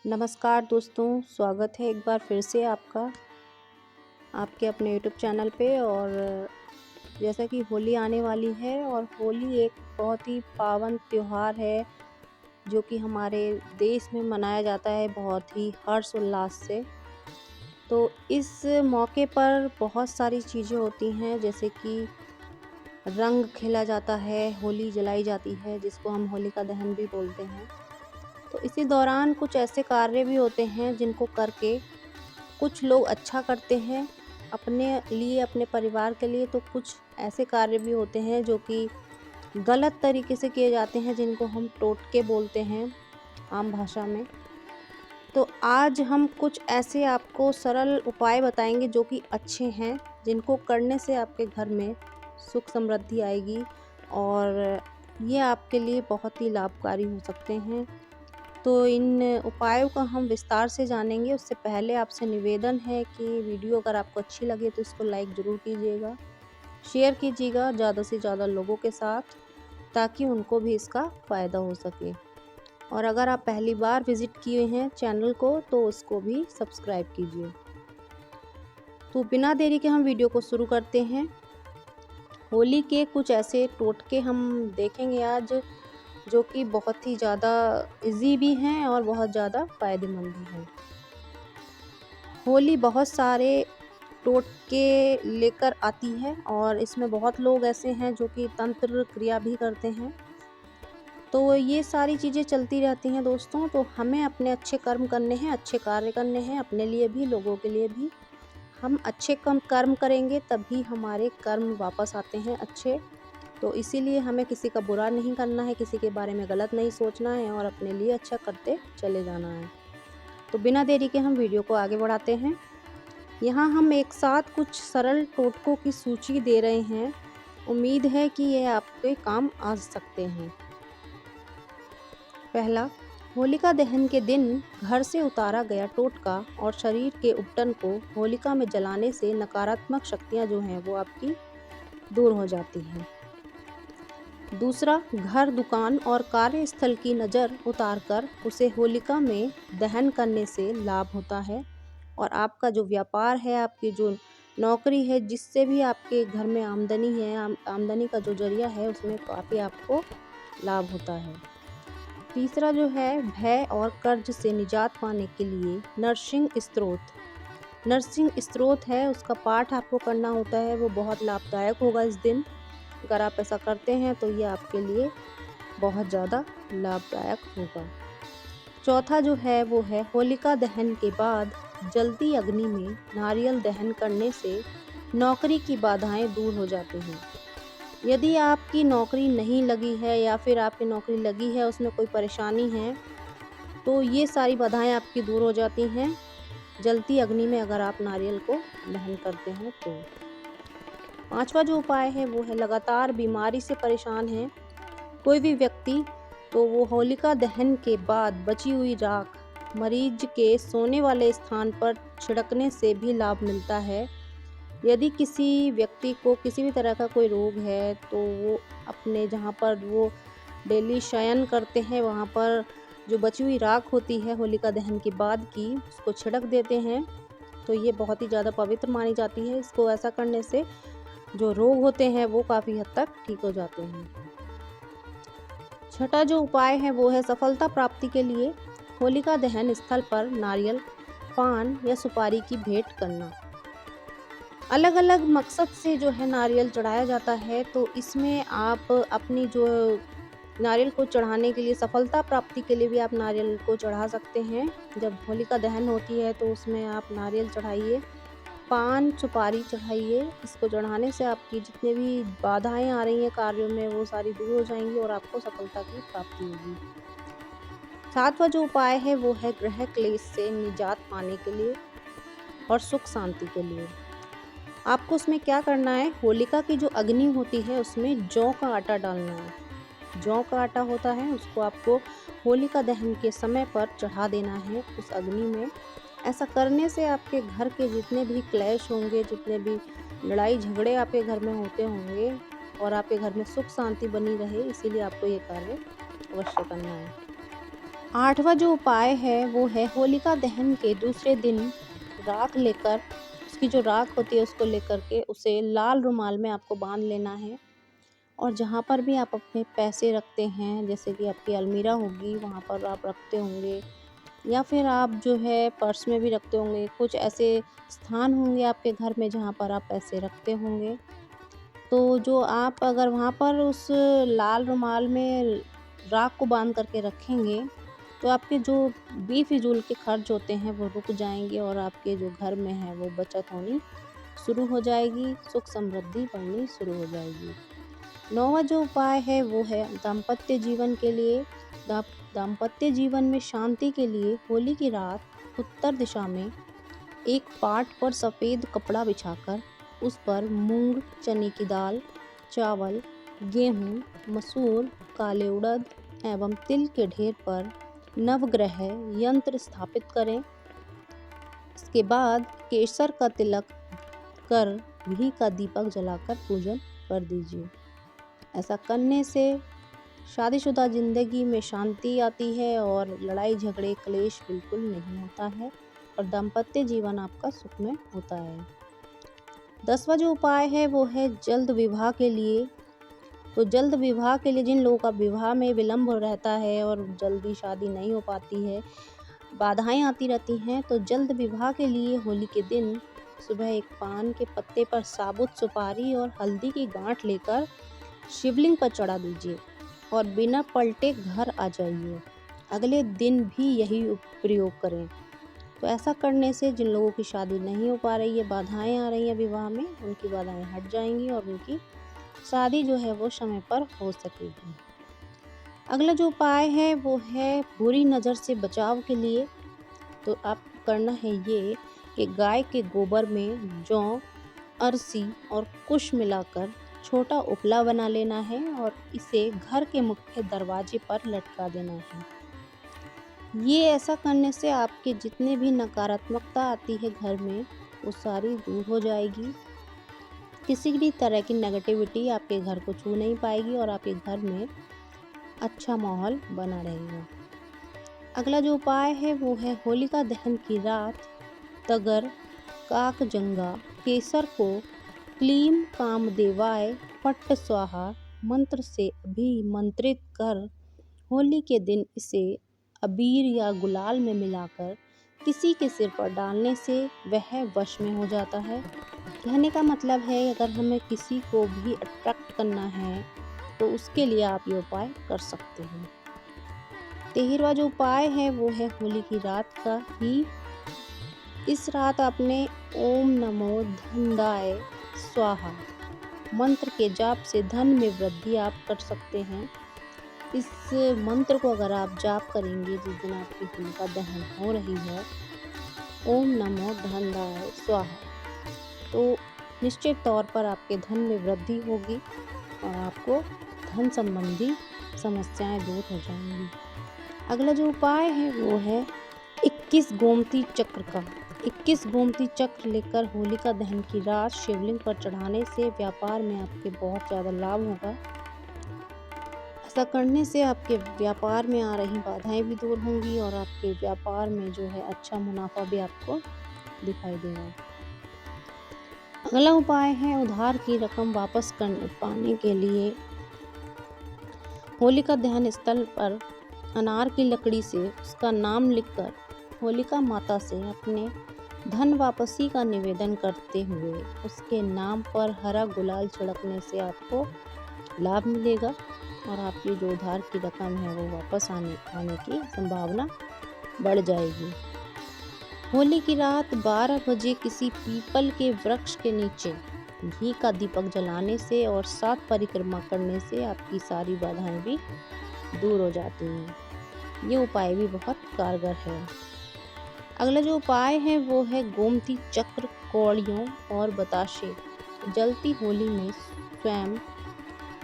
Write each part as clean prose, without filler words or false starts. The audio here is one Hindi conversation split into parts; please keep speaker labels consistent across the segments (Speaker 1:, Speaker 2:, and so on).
Speaker 1: नमस्कार दोस्तों, स्वागत है एक बार फिर से आपका आपके अपने यूट्यूब चैनल पे। और जैसा कि होली आने वाली है और होली एक बहुत ही पावन त्योहार है जो कि हमारे देश में मनाया जाता है बहुत ही हर्ष उल्लास से। तो इस मौके पर बहुत सारी चीज़ें होती हैं, जैसे कि रंग खेला जाता है, होली जलाई जाती है जिसको हम होलिका दहन भी बोलते हैं। तो इसी दौरान कुछ ऐसे कार्य भी होते हैं जिनको करके कुछ लोग अच्छा करते हैं अपने लिए, अपने परिवार के लिए। तो कुछ ऐसे कार्य भी होते हैं जो कि गलत तरीके से किए जाते हैं, जिनको हम टोटके बोलते हैं आम भाषा में। तो आज हम कुछ ऐसे आपको सरल उपाय बताएंगे जो कि अच्छे हैं, जिनको करने से आपके घर में सुख समृद्धि आएगी और ये आपके लिए बहुत ही लाभकारी हो सकते हैं। तो इन उपायों का हम विस्तार से जानेंगे। उससे पहले आपसे निवेदन है कि वीडियो अगर आपको अच्छी लगे तो इसको लाइक ज़रूर कीजिएगा, शेयर कीजिएगा ज़्यादा से ज़्यादा लोगों के साथ, ताकि उनको भी इसका फ़ायदा हो सके। और अगर आप पहली बार विज़िट किए हैं चैनल को तो उसको भी सब्सक्राइब कीजिए। तो बिना देरी के हम वीडियो को शुरू करते हैं। होली के कुछ ऐसे टोटके हम देखेंगे आज जो कि बहुत ही ज़्यादा इजी भी हैं और बहुत ज़्यादा फ़ायदेमंद भी हैं। होली बहुत सारे टोटके लेकर आती है और इसमें बहुत लोग ऐसे हैं जो कि तंत्र क्रिया भी करते हैं। तो ये सारी चीज़ें चलती रहती हैं दोस्तों। तो हमें अपने अच्छे कर्म करने हैं, अच्छे कार्य करने हैं, अपने लिए भी, लोगों के लिए भी। हम अच्छे कर्म करेंगे तभी हमारे कर्म वापस आते हैं अच्छे। तो इसीलिए हमें किसी का बुरा नहीं करना है, किसी के बारे में गलत नहीं सोचना है और अपने लिए अच्छा करते चले जाना है। तो बिना देरी के हम वीडियो को आगे बढ़ाते हैं। यहाँ हम एक साथ कुछ सरल टोटकों की सूची दे रहे हैं। उम्मीद है कि ये आपके काम आ सकते हैं। पहला, होलिका दहन के दिन घर से उतारा गया टोटका और शरीर के उपटन को होलिका में जलाने से नकारात्मक शक्तियाँ जो हैं वो आपकी दूर हो जाती हैं। दूसरा, घर, दुकान और कार्यस्थल की नज़र उतारकर उसे होलिका में दहन करने से लाभ होता है और आपका जो व्यापार है, आपकी जो नौकरी है, जिससे भी आपके घर में आमदनी है, आमदनी का जो जरिया है, उसमें काफ़ी आपको लाभ होता है। तीसरा जो है, भय और कर्ज से निजात पाने के लिए नरसिंह स्तोत्र है, उसका पाठ आपको करना होता है। वो बहुत लाभदायक होगा इस दिन। अगर आप ऐसा करते हैं तो ये आपके लिए बहुत ज़्यादा लाभदायक होगा। चौथा जो है वो है, होलिका दहन के बाद जलती अग्नि में नारियल दहन करने से नौकरी की बाधाएं दूर हो जाती हैं। यदि आपकी नौकरी नहीं लगी है या फिर आपकी नौकरी लगी है, उसमें कोई परेशानी है, तो ये सारी बाधाएं आपकी दूर हो जाती हैं जलती अग्नि में अगर आप नारियल को दहन करते हैं तो। पांचवा जो उपाय है वो है, लगातार बीमारी से परेशान है कोई भी व्यक्ति, तो वो होलिका दहन के बाद बची हुई राख मरीज के सोने वाले स्थान पर छिड़कने से भी लाभ मिलता है। यदि किसी व्यक्ति को किसी भी तरह का कोई रोग है तो वो अपने जहाँ पर वो डेली शयन करते हैं, वहाँ पर जो बची हुई राख होती है होलिका दहन के बाद की, उसको छिड़क देते हैं। तो ये बहुत ही ज़्यादा पवित्र मानी जाती है। इसको ऐसा करने से जो रोग होते हैं वो काफ़ी हद तक ठीक हो जाते हैं। छठा जो उपाय है वो है, सफलता प्राप्ति के लिए होलिका दहन स्थल पर नारियल, पान या सुपारी की भेंट करना। अलग अलग मकसद से जो है नारियल चढ़ाया जाता है। तो इसमें आप अपनी जो नारियल को चढ़ाने के लिए, सफलता प्राप्ति के लिए भी आप नारियल को चढ़ा सकते हैं। जब होलिका दहन होती है तो उसमें आप नारियल चढ़ाइए, पान सुपारी चढ़ाइए। इसको चढ़ाने से आपकी जितने भी बाधाएं आ रही हैं कार्यों में, वो सारी दूर हो जाएंगी और आपको सफलता की प्राप्ति होगी। सातवां जो उपाय है वो है, ग्रह क्लेश से निजात पाने के लिए और सुख शांति के लिए। आपको उसमें क्या करना है, होलिका की जो अग्नि होती है उसमें जौ का आटा डालना है। जौ का आटा होता है, उसको आपको होलिका दहन के समय पर चढ़ा देना है उस अग्नि में। ऐसा करने से आपके घर के जितने भी क्लेश होंगे, जितने भी लड़ाई झगड़े आपके घर में होते होंगे और आपके घर में सुख शांति बनी रहे, इसीलिए आपको ये कार्य अवश्य करना है। 8वां जो उपाय है वो है होलिका दहन के दूसरे दिन राख लेकर, उसकी जो राख होती है उसको लेकर के उसे लाल रुमाल में आपको बांध लेना है। और जहाँ पर भी आप अपने पैसे रखते हैं, जैसे कि आपकी अलमीरा होगी वहाँ पर आप रखते होंगे, या फिर आप जो है पर्स में भी रखते होंगे, कुछ ऐसे स्थान होंगे आपके घर में जहाँ पर आप पैसे रखते होंगे। तो जो आप अगर वहाँ पर उस लाल रुमाल में राख को बांध करके रखेंगे, तो आपके जो बेफिजूल के खर्च होते हैं वो रुक जाएंगे और आपके जो घर में है वो बचत होनी शुरू हो जाएगी, सुख समृद्धि बढ़नी शुरू हो जाएगी। 9वां जो उपाय है वो है दाम्पत्य जीवन के लिए। दाम्पत्य जीवन में शांति के लिए होली की रात उत्तर दिशा में एक पाट पर सफ़ेद कपड़ा बिछाकर उस पर मूंग, चने की दाल, चावल, गेहूँ, मसूर, काले उड़द एवं तिल के ढेर पर नवग्रह यंत्र स्थापित करें। इसके बाद केसर का तिलक कर घी का दीपक जलाकर पूजन कर दीजिए। ऐसा करने से शादीशुदा जिंदगी में शांति आती है और लड़ाई झगड़े क्लेश बिल्कुल नहीं होता है और दाम्पत्य जीवन आपका सुखमय होता है। 10वां जो उपाय है वो है जल्द विवाह के लिए। तो जल्द विवाह के लिए जिन लोगों का विवाह में विलम्ब रहता है और जल्दी शादी नहीं हो पाती है, बाधाएं आती रहती हैं, तो जल्द विवाह के लिए होली के दिन सुबह एक पान के पत्ते पर साबुत सुपारी और हल्दी की गांठ लेकर शिवलिंग पर चढ़ा दीजिए और बिना पलटे घर आ जाइए। अगले दिन भी यही प्रयोग करें। तो ऐसा करने से जिन लोगों की शादी नहीं हो पा रही है, बाधाएं आ रही हैं विवाह में, उनकी बाधाएं हट जाएंगी और उनकी शादी जो है वो समय पर हो सकेगी। अगला जो उपाय है वो है बुरी नज़र से बचाव के लिए। तो आपको करना है ये कि गाय के गोबर में जौ, अरसी और कुश मिलाकर छोटा उपला बना लेना है और इसे घर के मुख्य दरवाजे पर लटका देना है। ये ऐसा करने से आपके जितने भी नकारात्मकता आती है घर में वो सारी दूर हो जाएगी। किसी भी तरह की नेगेटिविटी आपके घर को छू नहीं पाएगी और आपके घर में अच्छा माहौल बना रहेगा। अगला जो उपाय है वो है होलिका दहन की रात तगर, काकजंगा, केसर को क्लीम कामदेवाय पट्ट स्वाहा मंत्र से अभिमंत्रित कर होली के दिन इसे अबीर या गुलाल में मिलाकर किसी के सिर पर डालने से वह वश में हो जाता है। कहने का मतलब है अगर हमें किसी को भी अट्रैक्ट करना है तो उसके लिए आप ये उपाय कर सकते हैं। 13वां जो उपाय है वो है होली की रात का ही। इस रात आपने ओम नमो धनदाय स्वाहा मंत्र के जाप से धन में वृद्धि आप कर सकते हैं। इस मंत्र को अगर आप जाप करेंगे जिस दिन आपकी होलिका दहन हो रही है, ओम नमो धनदाय स्वाहा, तो निश्चित तौर पर आपके धन में वृद्धि होगी और आपको धन संबंधी समस्याएं दूर हो जाएंगी। अगला जो उपाय है वो है 21 गोमती चक्र का। 21 गोमती चक्र लेकर होलिका दहन की रात शिवलिंग पर चढ़ाने से व्यापार में आपके बहुत ज़्यादा लाभ होगा। ऐसा करने से आपके व्यापार में आ रही बाधाएं भी दूर होंगी और आपके व्यापार में जो है अच्छा मुनाफा भी आपको दिखाई देगा। अगला उपाय है उधार की रकम वापस पाने के लिए होलिका दहन स्थल पर अनार की लकड़ी से उसका नाम लिखकर होलिका माता से अपने धन वापसी का निवेदन करते हुए उसके नाम पर हरा गुलाल छिड़कने से आपको लाभ मिलेगा और आपकी जो उधार की रकम है वो वापस आने की संभावना बढ़ जाएगी। होली की रात 12 बजे किसी पीपल के वृक्ष के नीचे घी का दीपक जलाने से और 7 परिक्रमा करने से आपकी सारी बाधाएं भी दूर हो जाती हैं। ये उपाय भी बहुत कारगर है। अगला जो उपाय है वो है गोमती चक्र, कौड़ियों और बताशे जलती होली में स्वयं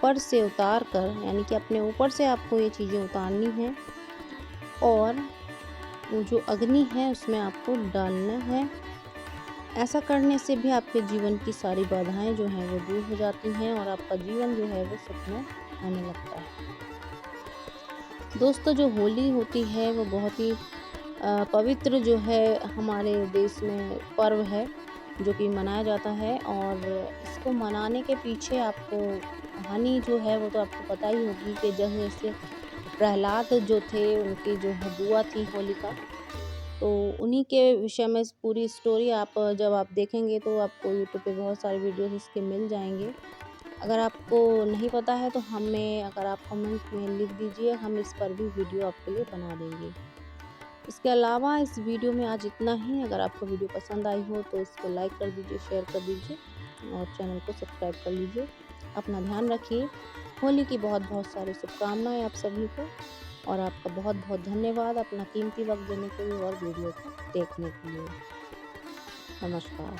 Speaker 1: पर से उतार कर, यानी कि अपने ऊपर से आपको ये चीज़ें उतारनी है और वो जो अग्नि है उसमें आपको डालना है। ऐसा करने से भी आपके जीवन की सारी बाधाएं जो हैं वो दूर हो जाती हैं और आपका जीवन जो है वो सुखमय होने लगता है। दोस्तों, जो होली होती है वो बहुत ही पवित्र जो है हमारे देश में पर्व है, जो कि मनाया जाता है। और इसको मनाने के पीछे आपको कहानी जो है वो तो आपको पता ही होगी कि जैसे प्रहलाद जो थे, उनकी जो है बुआ थी होलिका। तो उन्हीं के विषय में पूरी स्टोरी आप जब आप देखेंगे तो आपको यूट्यूब पे बहुत सारे वीडियोस इसके मिल जाएंगे। अगर आपको नहीं पता है तो हमें अगर आप कमेंट में लिख दीजिए, हम इस पर भी वीडियो आपके लिए बना देंगे। इसके अलावा इस वीडियो में आज इतना ही। अगर आपको वीडियो पसंद आई हो तो इसको लाइक कर दीजिए, शेयर कर दीजिए और चैनल को सब्सक्राइब कर लीजिए। अपना ध्यान रखिए। होली की बहुत बहुत सारी शुभकामनाएं आप सभी को, और आपका बहुत बहुत धन्यवाद अपना कीमती वक्त देने के लिए और वीडियो को देखने के लिए। नमस्कार।